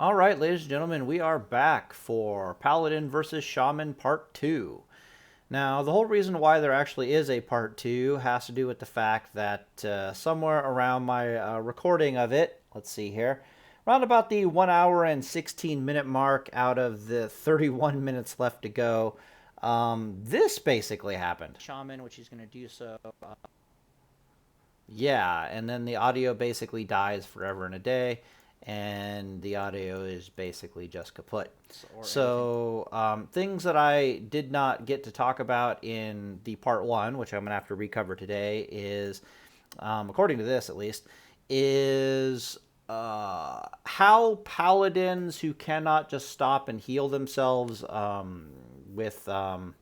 All right, ladies and gentlemen, we are back for Paladin versus Shaman Part 2. Now, the whole reason why there actually is a Part 2 has to do with the fact that somewhere around my recording of it, let's see here, around about the 1 hour and 16-minute mark out of the 31 minutes left to go, this basically happened. Shaman, which he's going to do so. Yeah, and then the audio basically dies forever and a day, and the audio is basically just kaput. So, things that I did not get to talk about in the part one, which I'm going to have to recover today, is, according to this at least, is how paladins who cannot just stop and heal themselves with for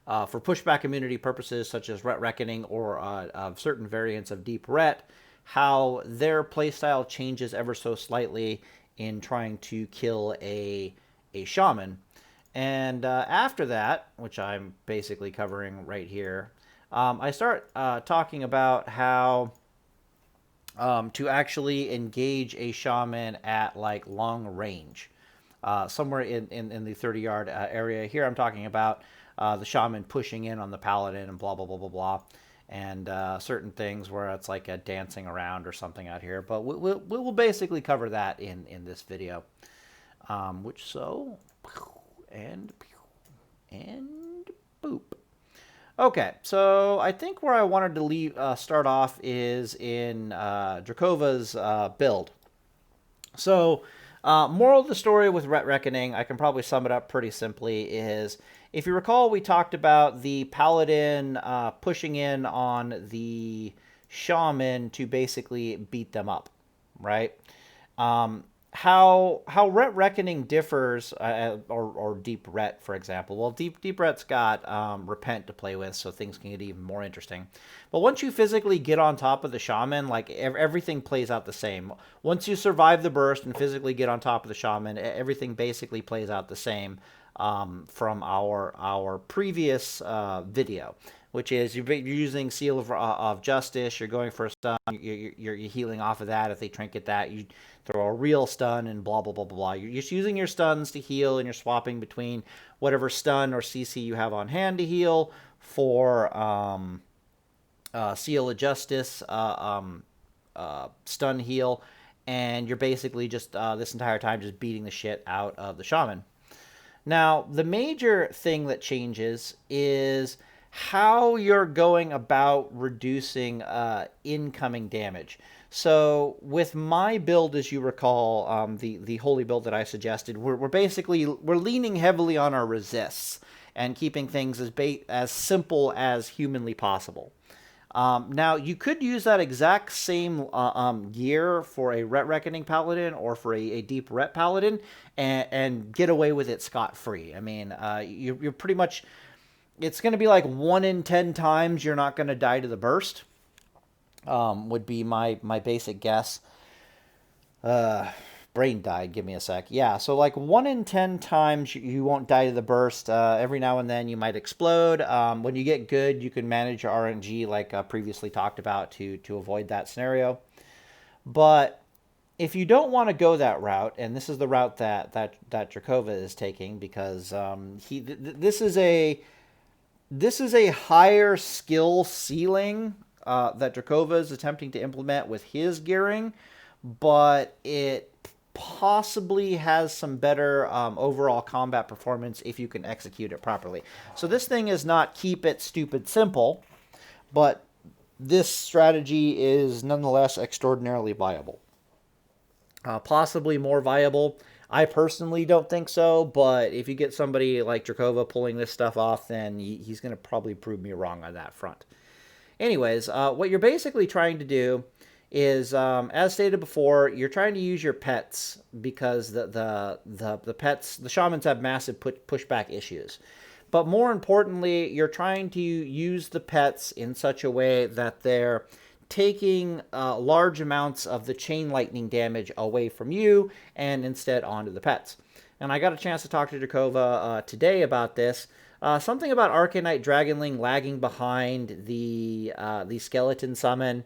pushback immunity purposes, such as Ret Reckoning or certain variants of Deep Ret, how their playstyle changes ever so slightly in trying to kill a shaman. And after that, which I'm basically covering right here, I start talking about how to actually engage a shaman at like long range, somewhere in the 30-yard area. Here I'm talking about the shaman pushing in on the paladin and blah, blah, blah, blah, blah. And certain things where it's like a dancing around or something out here. But we'll basically cover that in this video. And boop. Okay, so I think where I wanted to start off is in Dracova's build. So, moral of the story with Ret Reckoning, I can probably sum it up pretty simply, is if you recall, we talked about the Paladin pushing in on the Shaman to basically beat them up, right? How Ret Reckoning differs, or Deep Ret, for example. Well, Deep Ret's got Repent to play with, so things can get even more interesting. But once you physically get on top of the Shaman, like everything plays out the same. Once you survive the burst and physically get on top of the Shaman, everything basically plays out the same from our previous video, which is you're using Seal of Justice, you're going for a stun, you're healing off of that. If they trinket that, you throw a real stun and blah, blah, blah, blah, blah. You're just using your stuns to heal, and you're swapping between whatever stun or CC you have on hand to heal for Seal of Justice stun heal, and you're basically just this entire time just beating the shit out of the Shaman. Now, the major thing that changes is how you're going about reducing incoming damage. So with my build, as you recall, the holy build that I suggested, we're leaning heavily on our resists and keeping things as simple as humanly possible. Now, you could use that exact same gear for a Ret Reckoning Paladin or for a Deep Ret Paladin and get away with it scot-free. I mean, you're pretty much... It's going to be like 1 in 10 times you're not going to die to the burst, would be my basic guess. Brain died. Give me a sec. Yeah, so like 1 in 10 times you won't die to the burst. Every now and then you might explode. When you get good, you can manage your RNG like previously talked about to avoid that scenario. But if you don't want to go that route, and this is the route that Dracova is taking, because this is a higher skill ceiling that Dracova is attempting to implement with his gearing, but it possibly has some better overall combat performance if you can execute it properly. So this thing is not keep it stupid simple, but this strategy is nonetheless extraordinarily viable. Possibly more viable. I personally don't think so, but if you get somebody like Dracova pulling this stuff off, then he's going to probably prove me wrong on that front. Anyways, what you're basically trying to do is, as stated before, you're trying to use your pets because the pets, the shamans have massive pushback issues. But more importantly, you're trying to use the pets in such a way that they're taking large amounts of the chain lightning damage away from you and instead onto the pets. And I got a chance to talk to Dracova today about this. Something about Arcanite Dragonling lagging behind the skeleton summon.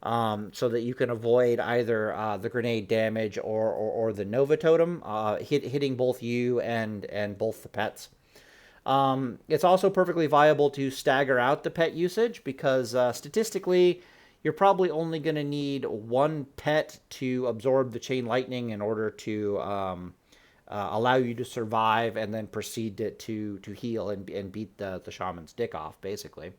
so that you can avoid either the grenade damage or the Nova Totem hitting both you and both the pets. It's also perfectly viable to stagger out the pet usage because statistically, you're probably only going to need one pet to absorb the chain lightning in order to allow you to survive and then proceed to heal and beat the shaman's dick off, basically.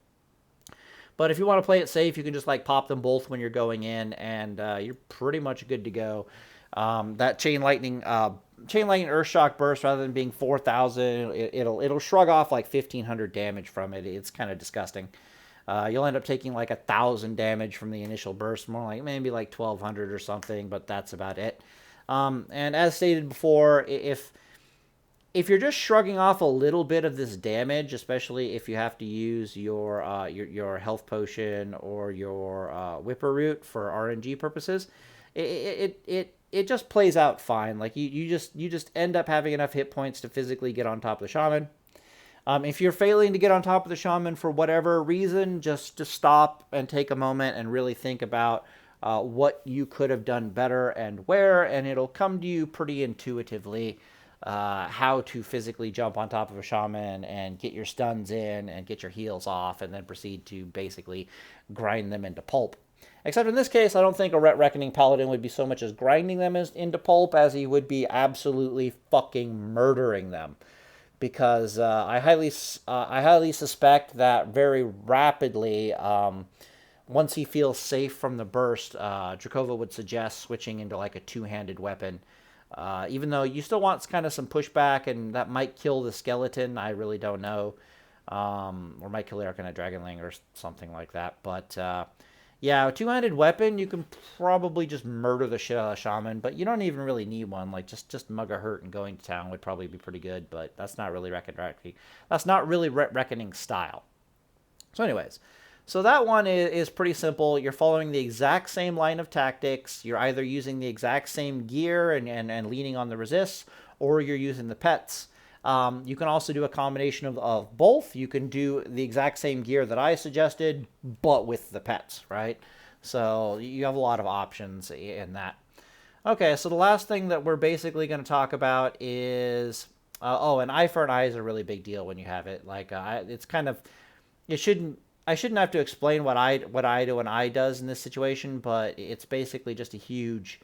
But if you want to play it safe, you can just like pop them both when you're going in, and you're pretty much good to go. That chain lightning Earthshock burst, rather than being 4,000, it'll shrug off like 1,500 damage from it. It's kind of disgusting. You'll end up taking like 1,000 damage from the initial burst, more like maybe like 1,200 or something, but that's about it. And as stated before, if you're just shrugging off a little bit of this damage, especially if you have to use your health potion or your whipper root for RNG purposes, it just plays out fine. Like you just end up having enough hit points to physically get on top of the shaman. If you're failing to get on top of the shaman for whatever reason, just stop and take a moment and really think about what you could have done better and where, and it'll come to you pretty intuitively how to physically jump on top of a shaman and get your stuns in and get your heals off and then proceed to basically grind them into pulp. Except in this case, I don't think a Reckoning Paladin would be so much as grinding them into pulp as he would be absolutely fucking murdering them. Because I highly suspect that very rapidly, once he feels safe from the burst, Drakova would suggest switching into like a two-handed weapon. Even though you still want kind of some pushback, and that might kill the skeleton, I really don't know. Or might kill the Arcanite Dragonling or something like that. But yeah, a two-handed weapon, you can probably just murder the shit out of Shaman, but you don't even really need one. Like just mug a hurt and going to town would probably be pretty good, but that's not really Reckoning style. So anyways, so that one is pretty simple. You're following the exact same line of tactics. You're either using the exact same gear and leaning on the resists, or you're using the pets. You can also do a combination of both. You can do the exact same gear that I suggested, but with the pets, right? So you have a lot of options in that. Okay, so the last thing that we're basically going to talk about is... an eye for an eye is a really big deal when you have it. Like, it's kind of... I shouldn't have to explain what eye to an eye does in this situation, but it's basically just a huge...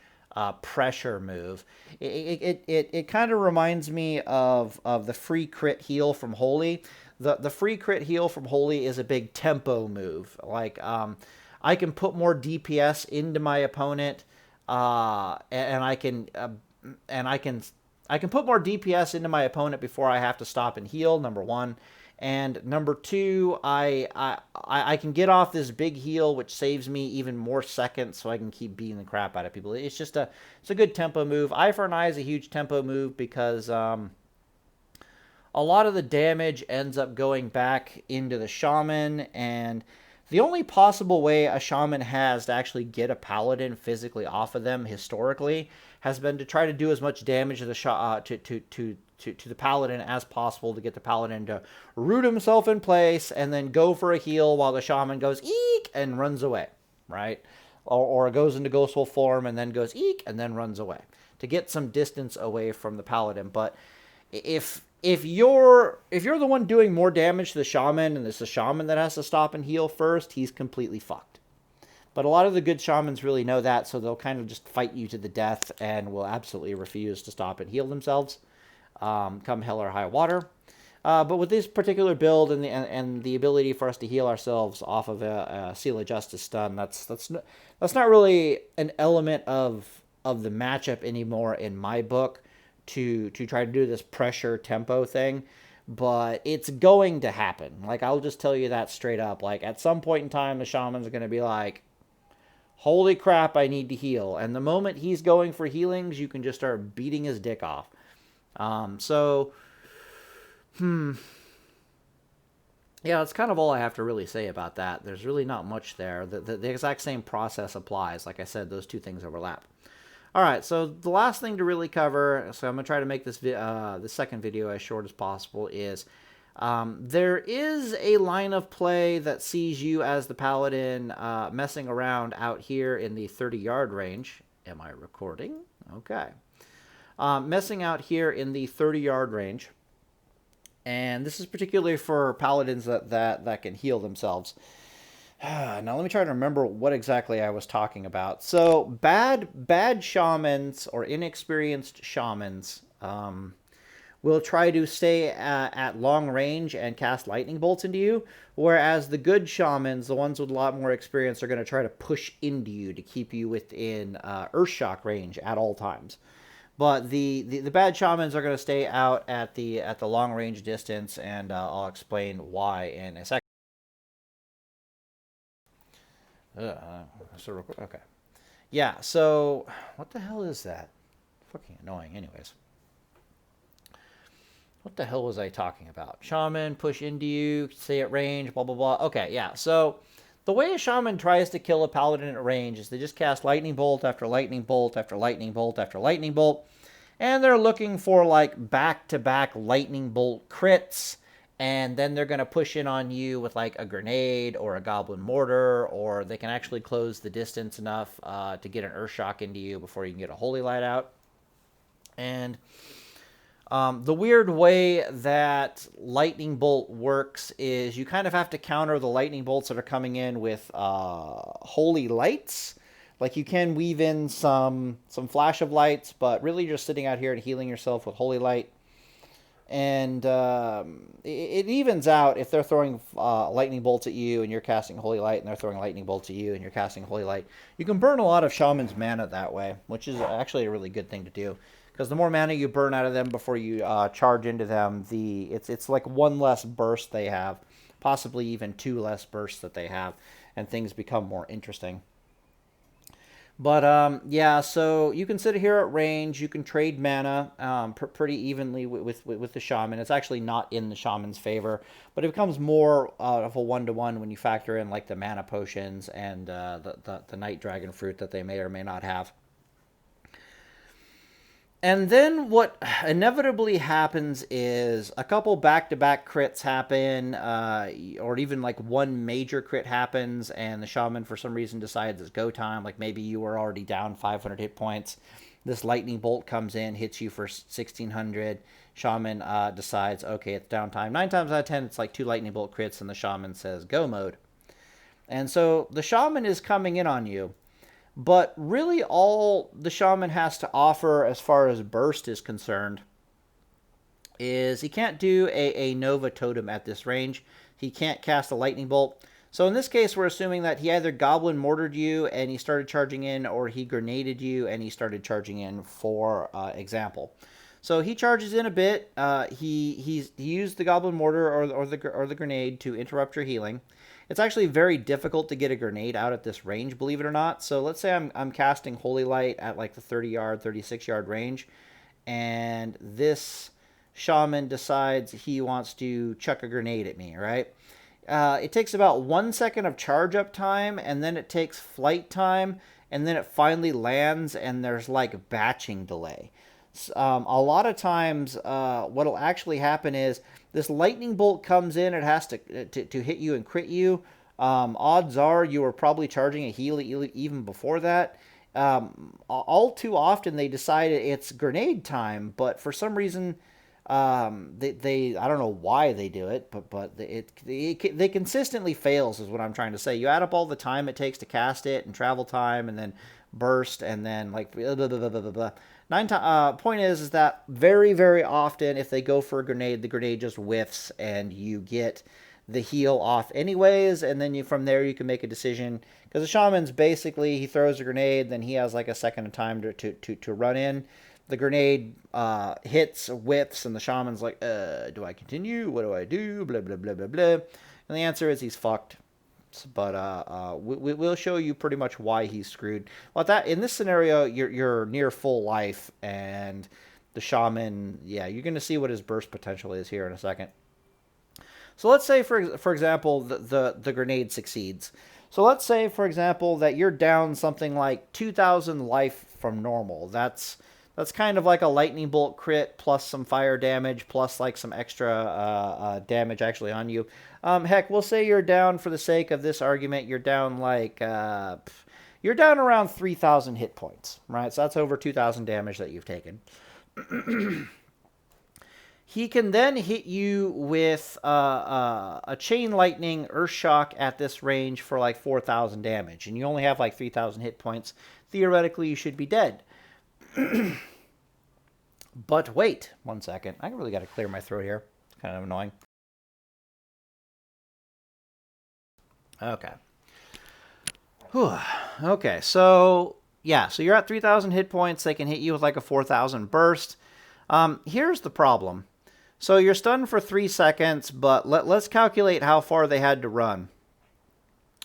pressure move. It kind of reminds me of the free crit heal from Holy. The free crit heal from Holy is a big tempo move. Like I can put more DPS into my opponent, and I can put more DPS into my opponent before I have to stop and heal. Number one. And number two, I can get off this big heal, which saves me even more seconds, so I can keep beating the crap out of people. It's a good tempo move. Eye for an Eye is a huge tempo move because a lot of the damage ends up going back into the Shaman, and the only possible way a Shaman has to actually get a Paladin physically off of them historically has been to try to do as much damage to the Paladin as possible to get the Paladin to root himself in place and then go for a heal while the Shaman goes eek and runs away, right? Or goes into Ghostwolf form and then goes eek and then runs away to get some distance away from the Paladin. But if you're the one doing more damage to the Shaman and it's the Shaman that has to stop and heal first, he's completely fucked. But a lot of the good Shamans really know that, so they'll kind of just fight you to the death and will absolutely refuse to stop and heal themselves. Come hell or high water. But with this particular build and the ability for us to heal ourselves off of a Seal of Justice stun, that's not really an element of the matchup anymore in my book to try to do this pressure tempo thing. But it's going to happen. Like, I'll just tell you that straight up. Like, at some point in time, the Shaman's are going to be like, holy crap, I need to heal. And the moment he's going for healings, you can just start beating his dick off. Yeah, that's kind of all I have to really say about that. There's really not much there. The exact same process applies. Like I said, those two things overlap. All right, so the last thing to really cover, so I'm going to try to make this the second video as short as possible, is There is a line of play that sees you as the Paladin messing around out here in the 30-yard range. Am I recording? Okay. Messing out here in the 30-yard range. And this is particularly for Paladins that can heal themselves. Now let me try to remember what exactly I was talking about. So bad shamans or inexperienced shamans will try to stay at long range and cast lightning bolts into you, whereas the good shamans, the ones with a lot more experience, are going to try to push into you to keep you within earth shock range at all times. But the bad shamans are going to stay out at the long range distance, and I'll explain why in a second. Okay. Yeah, so what the hell is that? Fucking annoying, anyways. What the hell was I talking about? Shaman, push into you, stay at range, blah, blah, blah. Okay, yeah, so the way a shaman tries to kill a paladin at range is they just cast lightning bolt after lightning bolt after lightning bolt after lightning bolt, and they're looking for like back-to-back lightning bolt crits, and then they're going to push in on you with like a grenade or a goblin mortar, or they can actually close the distance enough to get an earth shock into you before you can get a holy light out. And the weird way that lightning bolt works is you kind of have to counter the lightning bolts that are coming in with holy lights. Like you can weave in some flash of lights, but really you're just sitting out here and healing yourself with holy light. And it evens out if they're throwing lightning bolts at you and you're casting holy light, and they're throwing lightning bolts at you and you're casting holy light. You can burn a lot of shaman's mana that way, which is actually a really good thing to do. Because the more mana you burn out of them before you charge into them, it's like one less burst they have, possibly even two less bursts that they have, and things become more interesting. But yeah, so you can sit here at range. You can trade mana pretty evenly with the shaman. It's actually not in the shaman's favor, but it becomes more of a one-to-one when you factor in like the mana potions and the night dragon fruit that they may or may not have. And then what inevitably happens is a couple back-to-back crits happen, or even like one major crit happens, and the shaman for some reason decides it's go time. Like maybe you were already down 500 hit points. This lightning bolt comes in, hits you for 1600. Shaman decides, okay, it's downtime. 9 times out of 10, it's like 2 lightning bolt crits, and the shaman says go mode. And so the shaman is coming in on you. But really all the shaman has to offer as far as burst is concerned is he can't do a Nova Totem at this range. He can't cast a lightning bolt. So in this case, we're assuming that he either goblin mortared you and he started charging in, or he grenaded you and he started charging in, for example. So he charges in a bit. He used the goblin mortar or the grenade to interrupt your healing. It's actually very difficult to get a grenade out at this range, believe it or not. So let's say I'm casting Holy Light at like the 30-yard, 36-yard range, and this shaman decides he wants to chuck a grenade at me, right? It takes about 1 second of charge up time, and then it takes flight time, and then it finally lands, and there's like batching delay. A lot of times what'll actually happen is this lightning bolt comes in, it has to hit you and crit you. Odds are you were probably charging a heal even before that. All too often they decide it's grenade time, but for some reason they I don't know why they do it, but they consistently fails is what I'm trying to say. You add up all the time it takes to cast it, and travel time, and then burst, and then like blah, blah, blah, blah, blah. Point is that very, very often if they go for a grenade, the grenade just whiffs and you get the heal off anyways, and then from there you can make a decision, because the shaman's basically, he throws a grenade, then he has like a second of time to run in. The grenade hits, whiffs, and the shaman's like, do I continue? What do I do? Blah, blah, blah, blah, blah. And the answer is he's fucked. But we'll show you pretty much why he's screwed. Well, in this scenario, you're near full life, and the shaman, yeah, you're going to see what his burst potential is here in a second. So let's say, for example, the grenade succeeds. So let's say, for example, that you're down something like 2,000 life from normal. That's That's kind of like a lightning bolt crit plus some fire damage plus like some extra damage actually on you. Heck, we'll say you're down for the sake of this argument. You're down like you're down around 3,000 hit points, right? So that's over 2,000 damage that you've taken. He can then hit you with a chain lightning earth shock at this range for like 4,000 damage, and you only have like 3,000 hit points. Theoretically, you should be dead. But wait 1 second. I really got to clear my throat here. It's kind of annoying. Okay. Whew. Okay, so yeah, so you're at 3,000 hit points. They can hit you with like a 4,000 burst. Here's the problem. So you're stunned for 3 seconds, but let's calculate how far they had to run.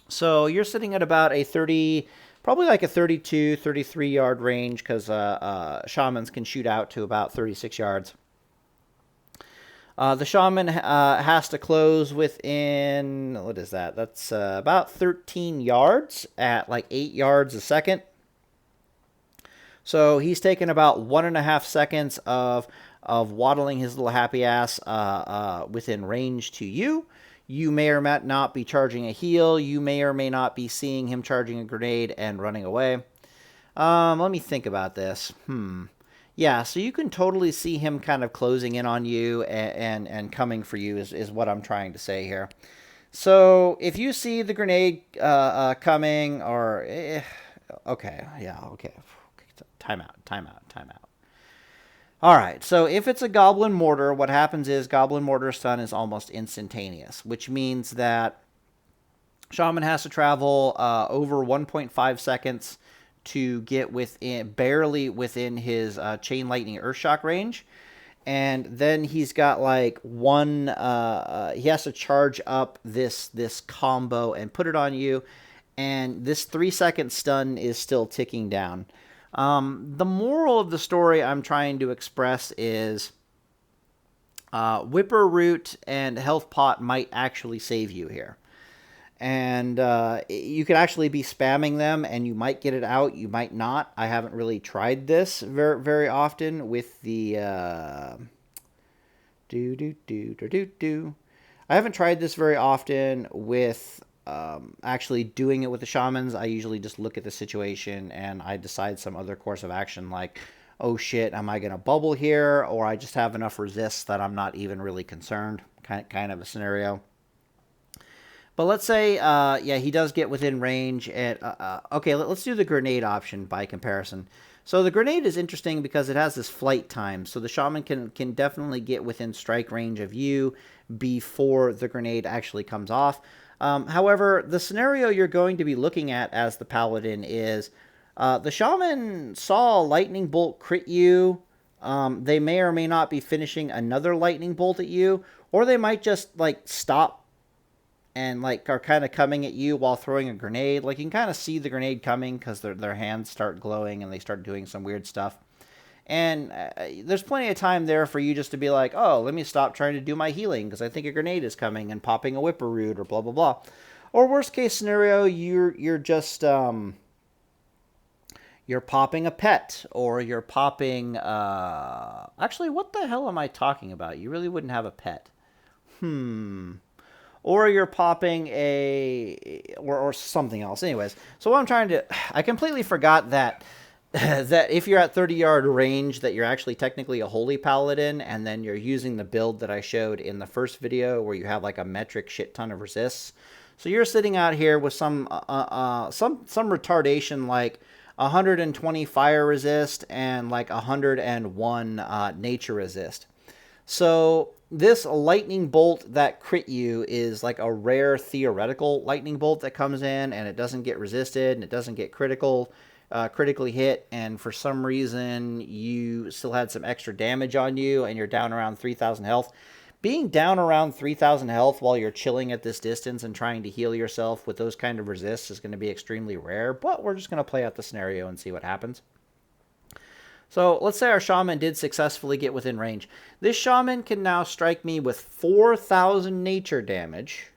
So you're sitting at about a 30, probably like a 32, 33 yard range, because shamans can shoot out to about 36 yards. The shaman has to close within, what is that? That's about 13 yards at like 8 yards a second. So he's taken about 1.5 seconds of waddling his little happy ass within range to you. You may or may not be charging a heal. You may or may not be seeing him charging a grenade and running away. Let me think about this. Yeah, so you can totally see him kind of closing in on you and coming for you is what I'm trying to say here. So if you see the grenade coming or... okay, yeah, okay. Time out. All right, so if it's a Goblin Mortar, what happens is Goblin Mortar stun is almost instantaneous, which means that Shaman has to travel over 1.5 seconds to get barely within his Chain Lightning Earthshock range. And then he's got like he has to charge up this combo and put it on you. And this 3-second stun is still ticking down. The moral of the story I'm trying to express is Whipper Root and Health Pot might actually save you here. And you could actually be spamming them and you might get it out, you might not. I haven't really tried this very, very often with the... I haven't tried this very often with... actually doing it with the shamans. I usually just look at the situation and I decide some other course of action, like, oh shit, am I going to bubble here? Or I just have enough resist that I'm not even really concerned, kind of a scenario. But let's say, yeah, he does get within range. And okay, let's do the grenade option by comparison. So the grenade is interesting because it has this flight time. So the shaman can definitely get within strike range of you before the grenade actually comes off. However, the scenario you're going to be looking at as the Paladin is the Shaman saw a lightning bolt crit you. They may or may not be finishing another lightning bolt at you, or they might just like stop and like are kind of coming at you while throwing a grenade. Like you can kind of see the grenade coming because their hands start glowing and they start doing some weird stuff. And there's plenty of time there for you just to be like, oh, let me stop trying to do my healing because I think a grenade is coming and popping a Whipper Root or blah, blah, blah. Or worst case scenario, you're just, you're popping a pet or you're popping, actually, what the hell am I talking about? You really wouldn't have a pet. Or you're popping or something else. Anyways, so what I'm trying to, I completely forgot that that if you're at 30-yard range, that you're actually technically a holy paladin, and then you're using the build that I showed in the first video where you have like a metric shit ton of resists. So you're sitting out here with some retardation like 120 fire resist and like 101 nature resist. So this lightning bolt that crit you is like a rare theoretical lightning bolt that comes in and it doesn't get resisted and it doesn't get critically hit, and for some reason you still had some extra damage on you and you're down around 3,000 health. Being down around 3,000 health while you're chilling at this distance and trying to heal yourself with those kind of resists is going to be extremely rare, but we're just going to play out the scenario and see what happens. So let's say our shaman did successfully get within range. This shaman can now strike me with 4,000 nature damage.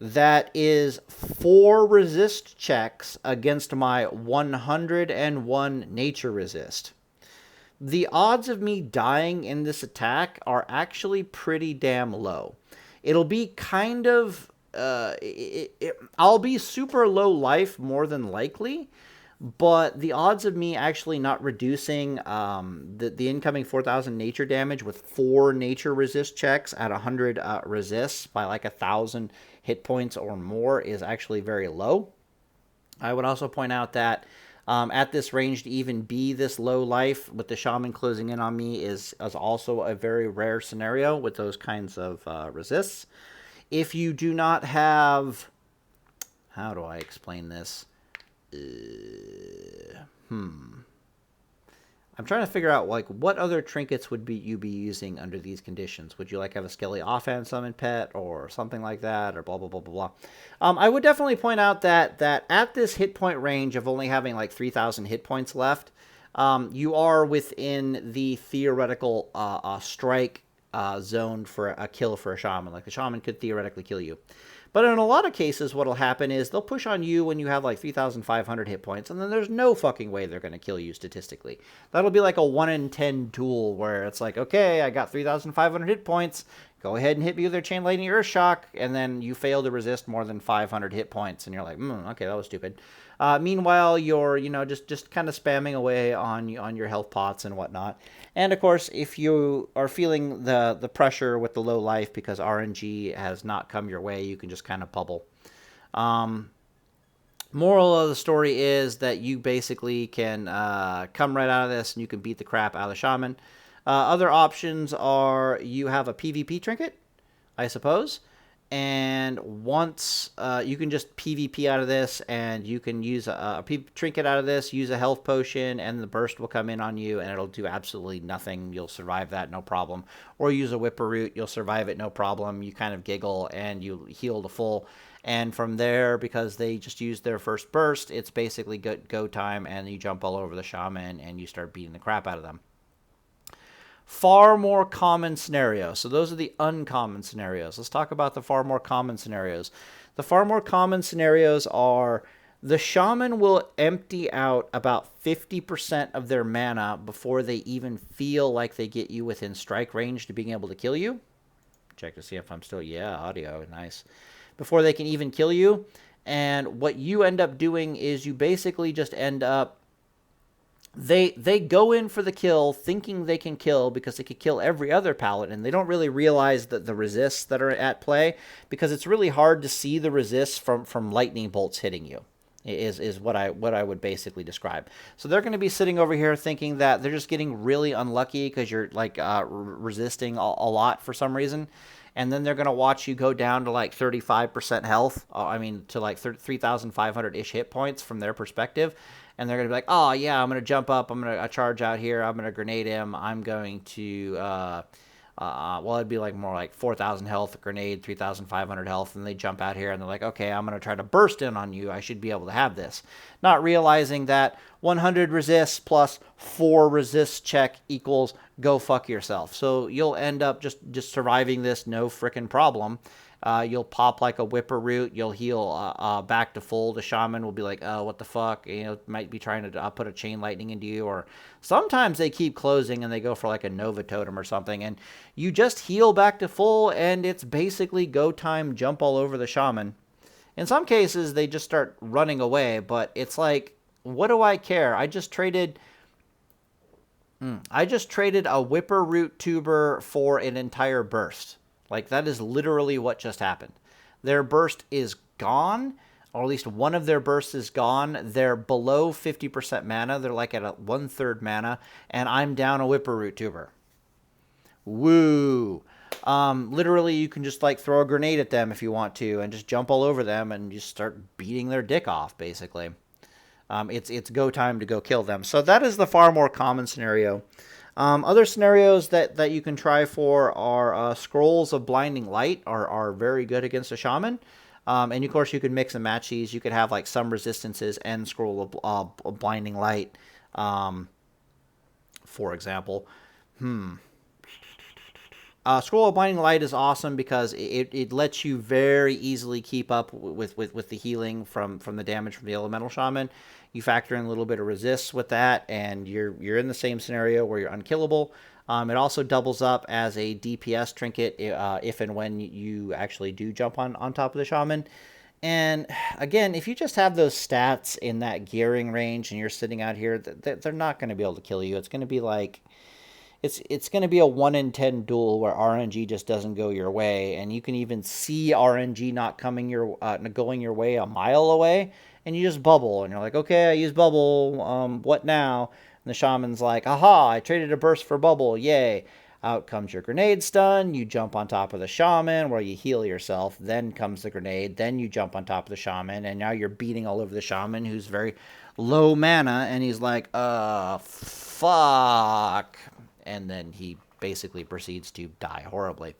That is 4 resist checks against my 101 nature resist. the odds of me dying in this attack are actually pretty damn low. It'll be kind of, I'll be super low life more than likely, but the odds of me actually not reducing the incoming 4,000 nature damage with 4 nature resist checks at 100 resists by like 1,000 hit points or more is actually very low. I would also point out that at this range to even be this low life with the shaman closing in on me is also a very rare scenario with those kinds of resists. If you do not have... How do I explain this? I'm trying to figure out like what other trinkets would you be using under these conditions. Would you like have a skelly offhand summon pet or something like that, or blah blah blah blah blah? I would definitely point out that at this hit point range of only having like 3,000 hit points left, you are within the theoretical strike zone for a kill for a shaman. Like the shaman could theoretically kill you. But in a lot of cases, what'll happen is they'll push on you when you have like 3,500 hit points, and then there's no fucking way they're going to kill you statistically. That'll be like a 1 in 10 duel where it's like, okay, I got 3,500 hit points, go ahead and hit me with your Chain Lightning Earth Shock, and then you fail to resist more than 500 hit points, and you're like, okay, that was stupid. Meanwhile, you're, just kind of spamming away on your health pots and whatnot. And of course, if you are feeling the pressure with the low life because RNG has not come your way, you can just kind of bubble. Moral of the story is that you basically can come right out of this and you can beat the crap out of the shaman. Other options are you have a PvP trinket, I suppose. And once you can just PvP out of this, and you can use a trinket out of this, use a health potion, and the burst will come in on you, and it'll do absolutely nothing. You'll survive that, no problem. Or use a whipper root, you'll survive it, no problem. You kind of giggle, and you heal to full. And from there, because they just used their first burst, it's basically go time, and you jump all over the shaman, and you start beating the crap out of them. Far more common scenarios. So those are the uncommon scenarios. Let's talk about the far more common scenarios. The far more common scenarios are the shaman will empty out about 50% of their mana before they even feel like they get you within strike range to being able to kill you. Check to see if I'm still... Yeah, audio. Nice. Before they can even kill you. And what you end up doing is you basically just end up... They go in for the kill thinking they can kill because they could kill every other paladin. They don't really realize that the resists that are at play, because it's really hard to see the resists from lightning bolts hitting you, is what I would basically describe. So they're going to be sitting over here thinking that they're just getting really unlucky because you're like resisting a lot for some reason. And then they're going to watch you go down to like 35% health. To like 3,500-ish hit points from their perspective. And they're going to be like, oh, yeah, I'm going to jump up. I'm going to charge out here. I'm going to grenade him. I'm going to, it'd be like more like 4,000 health, grenade, 3,500 health. And they jump out here and they're like, okay, I'm going to try to burst in on you. I should be able to have this. Not realizing that 100 resists plus 4 resist check equals go fuck yourself. So you'll end up just surviving this no frickin' problem. You'll pop like a whipper root. You'll heal back to full. The shaman will be like, oh, what the fuck? Might be trying to put a chain lightning into you. Or sometimes they keep closing and they go for like a Nova Totem or something. And you just heal back to full, and it's basically go time, jump all over the shaman. In some cases, they just start running away. But it's like, what do I care? I just traded a whipper root tuber for an entire burst. Like, that is literally what just happened. Their burst is gone, or at least one of their bursts is gone. They're below 50% mana. They're like at a 1/3 mana, and I'm down a whipper root tuber. Woo! Literally, you can just like throw a grenade at them if you want to, and just jump all over them, and just start beating their dick off, basically. It's go time to go kill them. So that is the far more common scenario. Other scenarios that you can try for are scrolls of blinding light are very good against a shaman. And of course you can mix and match these. You could have like some resistances and scroll of blinding light. For example, Scroll of Blinding Light is awesome because it lets you very easily keep up with the healing from the damage from the Elemental Shaman. You factor in a little bit of resists with that, and you're in the same scenario where you're unkillable. It also doubles up as a DPS trinket if and when you actually do jump on top of the Shaman. And again, if you just have those stats in that gearing range and you're sitting out here, they're not going to be able to kill you. It's going to be like it's going to be a 1 in 10 duel where RNG just doesn't go your way, and you can even see RNG not going your way a mile away, and you just bubble, and you're like, okay, I use bubble, what now? And the shaman's like, aha, I traded a burst for bubble, yay. Out comes your grenade stun, you jump on top of the shaman where you heal yourself, then comes the grenade, then you jump on top of the shaman, and now you're beating all over the shaman who's very low mana, and he's like, fuck. And then he basically proceeds to die horribly.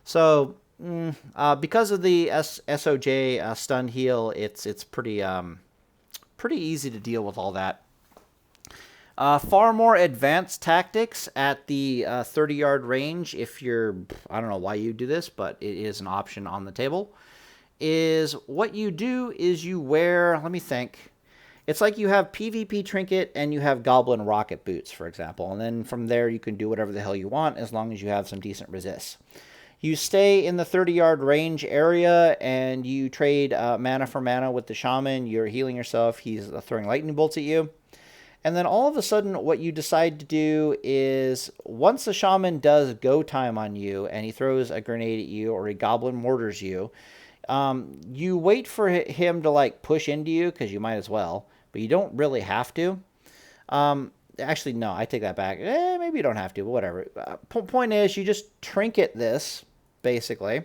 So, because of the SOJ stun heal, it's pretty easy to deal with all that. Far more advanced tactics at the 30-yard range, if you're, I don't know why you do this, but it is an option on the table, is what you do is you wear, let me think, it's like you have PvP trinket and you have goblin rocket boots, for example, and then from there you can do whatever the hell you want as long as you have some decent resists. You stay in the 30-yard range area and you trade mana for mana with the shaman. You're healing yourself. He's throwing lightning bolts at you. And then all of a sudden, what you decide to do is, once the shaman does go time on you and he throws a grenade at you or a goblin mortars you, you wait for him to like push into you because you might as well, but you don't really have to. Actually, no, I take that back. Maybe you don't have to, but whatever. Point is, you just trinket this, basically.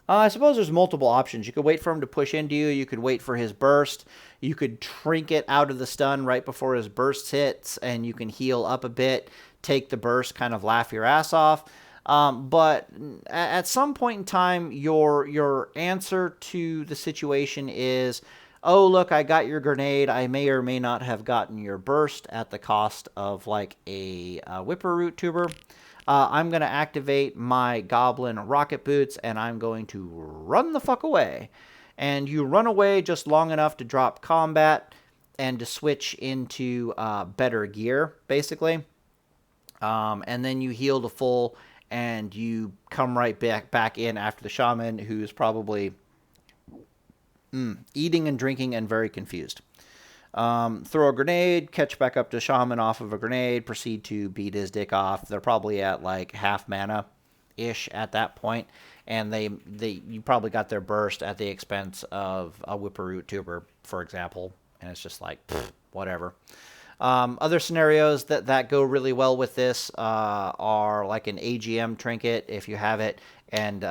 I suppose there's multiple options. You could wait for him to push into you. You could wait for his burst. You could trinket out of the stun right before his burst hits, and you can heal up a bit, take the burst, kind of laugh your ass off. But at some point in time, your answer to the situation is, oh, look, I got your grenade. I may or may not have gotten your burst at the cost of like a whipper-root tuber. I'm going to activate my goblin rocket boots, and I'm going to run the fuck away. And you run away just long enough to drop combat and to switch into better gear, basically. And then you heal to full, and you come right back in after the shaman, who's probably eating and drinking and very confused. Throw a grenade, catch back up to shaman off of a grenade, proceed to beat his dick off. They're probably at like half mana ish at that point, and you probably got their burst at the expense of a whipper-root tuber, for example, and it's just like whatever. Other scenarios that go really well with this are like an AGM trinket if you have it, and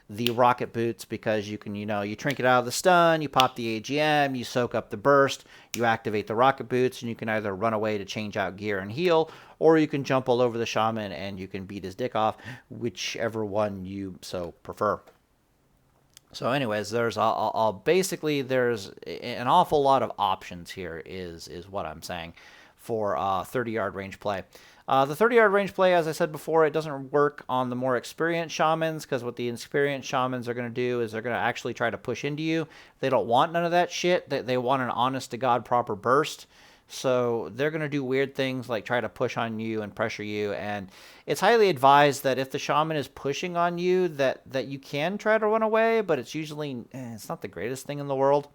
the rocket boots, because you can, you trinket out of the stun, you pop the AGM, you soak up the burst, you activate the rocket boots, and you can either run away to change out gear and heal, or you can jump all over the shaman and you can beat his dick off, whichever one you so prefer. So anyways, there's basically there's an awful lot of options here is what I'm saying for 30-yard range play. The 30-yard range play, as I said before, it doesn't work on the more experienced shamans, because what the experienced shamans are going to do is they're going to actually try to push into you. They don't want none of that shit. They want an honest-to-God proper burst. So they're going to do weird things like try to push on you and pressure you. And it's highly advised that if the shaman is pushing on you, that you can try to run away, but it's usually, it's not the greatest thing in the world.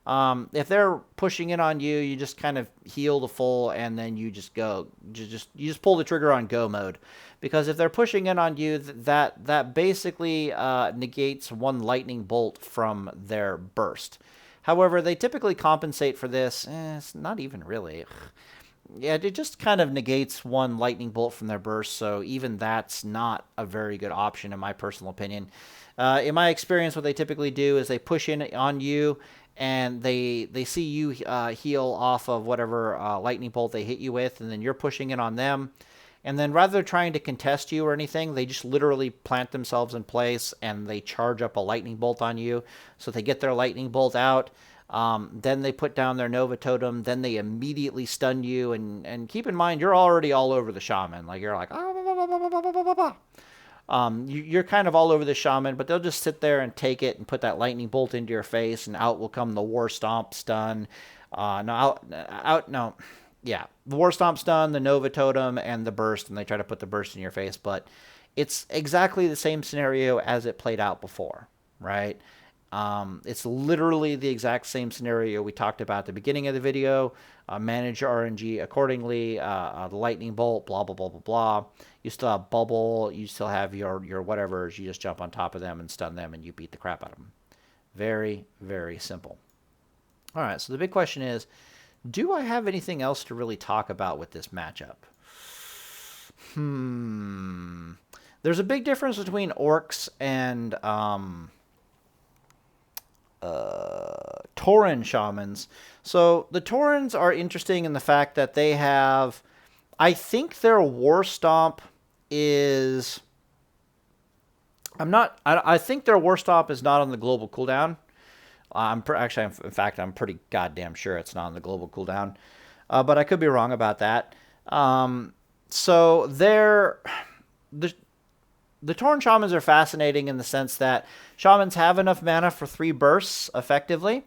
If they're pushing in on you, you just kind of heal to full, and then you just go, you just pull the trigger on go mode. Because if they're pushing in on you, that basically negates one lightning bolt from their burst. However, they typically compensate for this. It's not even really. Yeah, it just kind of negates one lightning bolt from their burst, so even that's not a very good option in my personal opinion. In my experience, what they typically do is they push in on you, and they see you heal off of whatever lightning bolt they hit you with, and then you're pushing in on them. And then rather than trying to contest you or anything, they just literally plant themselves in place and they charge up a lightning bolt on you. So they get their lightning bolt out. Then they put down their Nova Totem. Then they immediately stun you. And keep in mind, you're already all over the Shaman. Like, you're like, you're kind of all over the Shaman, but they'll just sit there and take it and put that lightning bolt into your face, and out will come the War Stomp stun. Yeah, the War Stomp stun, the Nova Totem, and the burst, and they try to put the burst in your face, but it's exactly the same scenario as it played out before, right? It's literally the exact same scenario we talked about at the beginning of the video. Manage your RNG accordingly. The lightning bolt, blah, blah, blah, blah, blah. You still have bubble. You still have your whatevers. You just jump on top of them and stun them, and you beat the crap out of them. Very, very simple. All right, so the big question is, do I have anything else to really talk about with this matchup? There's a big difference between orcs and Tauren shamans. So the Taurens are interesting in the fact that they have, I think their War Stomp is, I think their War Stomp is not on the global cooldown. In fact, I'm pretty goddamn sure it's not on the global cooldown. But I could be wrong about that. So the Tauren Shamans are fascinating in the sense that Shamans have enough mana for 3 bursts, effectively.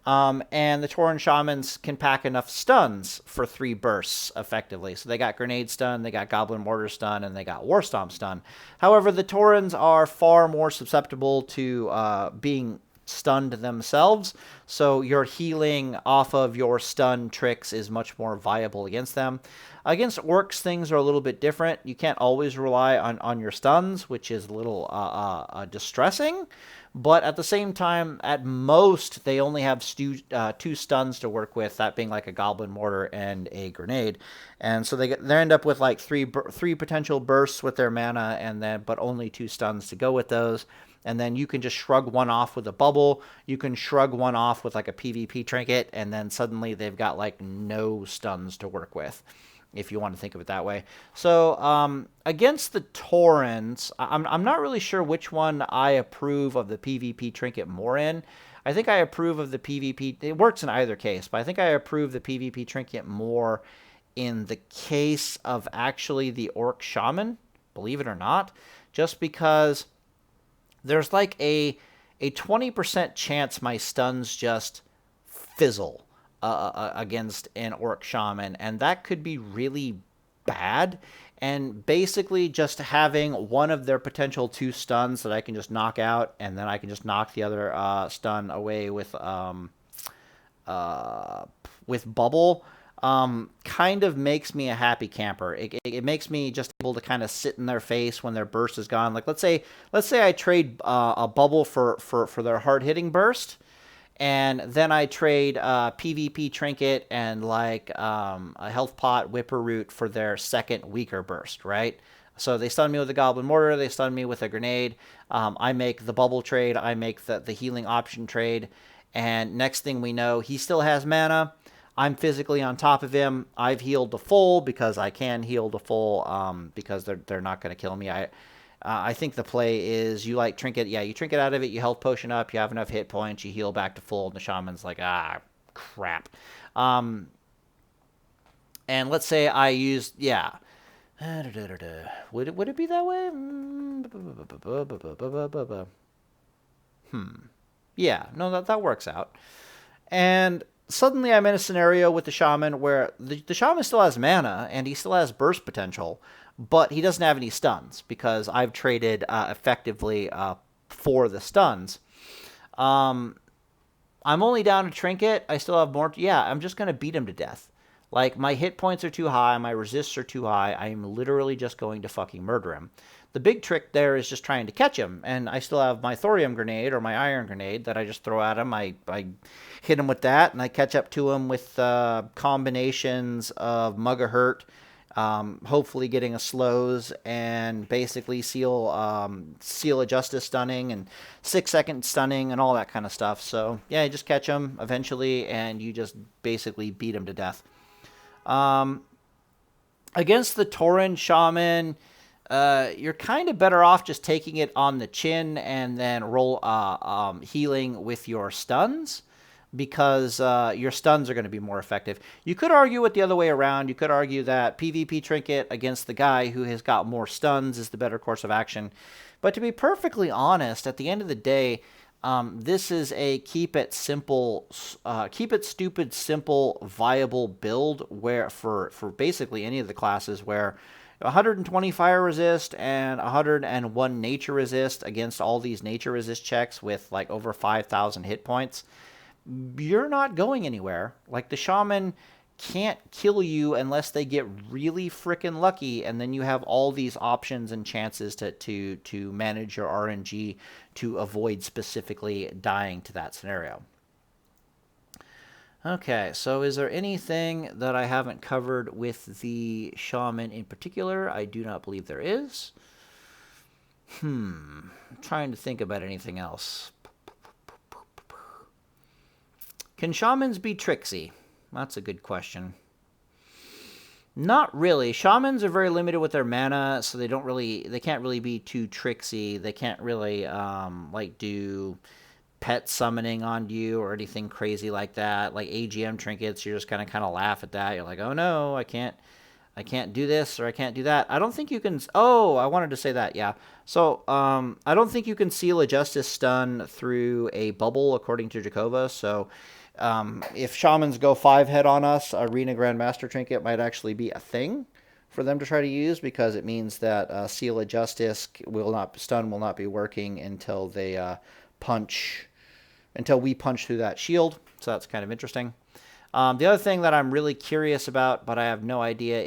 And the Tauren Shamans can pack enough stuns for 3 bursts, effectively. So they got Grenade Stun, they got Goblin Mortar Stun, and they got War Stomp Stun. However, the Taurens are far more susceptible to being stunned themselves, so your healing off of your stun tricks is much more viable against them. Against orcs, things are a little bit different. You can't always rely on your stuns, which is a little distressing, but at the same time, at most, they only have 2 stuns to work with, that being like a Goblin Mortar and a Grenade. And so they end up with like 3 potential bursts with their mana, but only 2 stuns to go with those. And then you can just shrug one off with a bubble. You can shrug one off with like a PvP trinket, and then suddenly they've got like no stuns to work with, if you want to think of it that way. So against the Taurens, I'm not really sure which one I approve of the PvP trinket more in. I think I approve of the PvP. It works in either case, but I think I approve the PvP trinket more in the case of actually the Orc Shaman, believe it or not, just because there's like a 20% chance my stuns just fizzle against an Orc Shaman, and that could be really bad. And basically just having one of their potential 2 stuns that I can just knock out, and then I can just knock the other stun away with bubble, kind of makes me a happy camper. It makes me just able to kind of sit in their face when their burst is gone. Like let's say I trade a bubble for their hard hitting burst, and then I trade PvP trinket and like a health pot whipper root for their second weaker burst, right? So they stun me with a Goblin Mortar, they stun me with a Grenade. I make the bubble trade, I make the healing option trade, and next thing we know, he still has mana. I'm physically on top of him. I've healed to full because I can heal to full because they're not going to kill me. I think the play is you like trinket. Yeah, you trinket out of it. You health potion up. You have enough hit points. You heal back to full. And the shaman's like, crap. And let's say I used, yeah. Would it be that way? Yeah, no, that works out. And suddenly I'm in a scenario with the shaman where the shaman still has mana and he still has burst potential, but he doesn't have any stuns because I've traded effectively for the stuns. I'm only down a trinket. I still have more. Yeah, I'm just going to beat him to death. Like, my hit points are too high. My resists are too high. I am literally just going to fucking murder him. The big trick there is just trying to catch him. And I still have my thorium grenade or my iron grenade that I just throw at him. I hit him with that, and I catch up to him with combinations of Mug a Hurt, hopefully getting a slows, and basically seal a justice stunning and 6-second stunning and all that kind of stuff. So yeah, you just catch him eventually, and you just basically beat him to death. Against the Tauren Shaman, you're kind of better off just taking it on the chin and then roll healing with your stuns. because your stuns are going to be more effective. You could argue it the other way around. You could argue that PvP trinket against the guy who has got more stuns is the better course of action. But to be perfectly honest, at the end of the day, this is a keep it simple, keep it stupid, simple, viable build where for basically any of the classes where 120 fire resist and 101 nature resist against all these nature resist checks with like over 5,000 hit points, you're not going anywhere. Like the shaman can't kill you unless they get really freaking lucky, and then you have all these options and chances to manage your RNG to avoid specifically dying to that scenario. Okay, so is there anything that I haven't covered with the shaman in particular? I do not believe there is. I'm trying to think about anything else. Can shamans be tricksy? That's a good question. Not really. Shamans are very limited with their mana, so they can't really be too tricksy. They can't really like do pet summoning on you or anything crazy like that. Like AGM trinkets, you're just gonna kind of laugh at that. You're like, oh no, I can't do this or I can't do that. I don't think you can. Oh, I wanted to say that. Yeah. So I don't think you can seal a justice stun through a bubble according to Jakova. So if shamans go 5 head on us, Arena Grandmaster trinket might actually be a thing for them to try to use, because it means that seal of justice will not be working until they until we punch through that shield. So that's kind of interesting. The other thing that I'm really curious about, but I have no idea,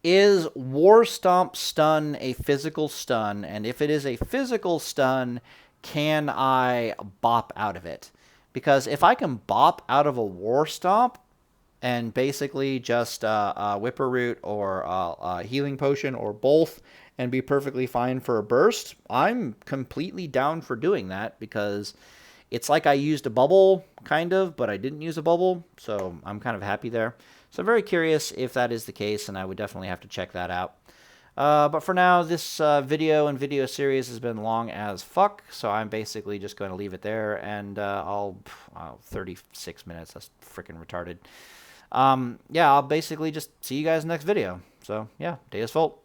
is War Stomp stun a physical stun? And if it is a physical stun, can I bop out of it? Because if I can bop out of a War Stomp and basically just Whipper Root or Healing Potion or both and be perfectly fine for a burst, I'm completely down for doing that, because it's like I used a bubble, kind of, but I didn't use a bubble, so I'm kind of happy there. So I'm very curious if that is the case, and I would definitely have to check that out. But for now, this video and video series has been long as fuck, so I'm basically just going to leave it there, and 36 minutes, that's freaking retarded. Yeah, I'll basically just see you guys next video. So, yeah, Deus Volt.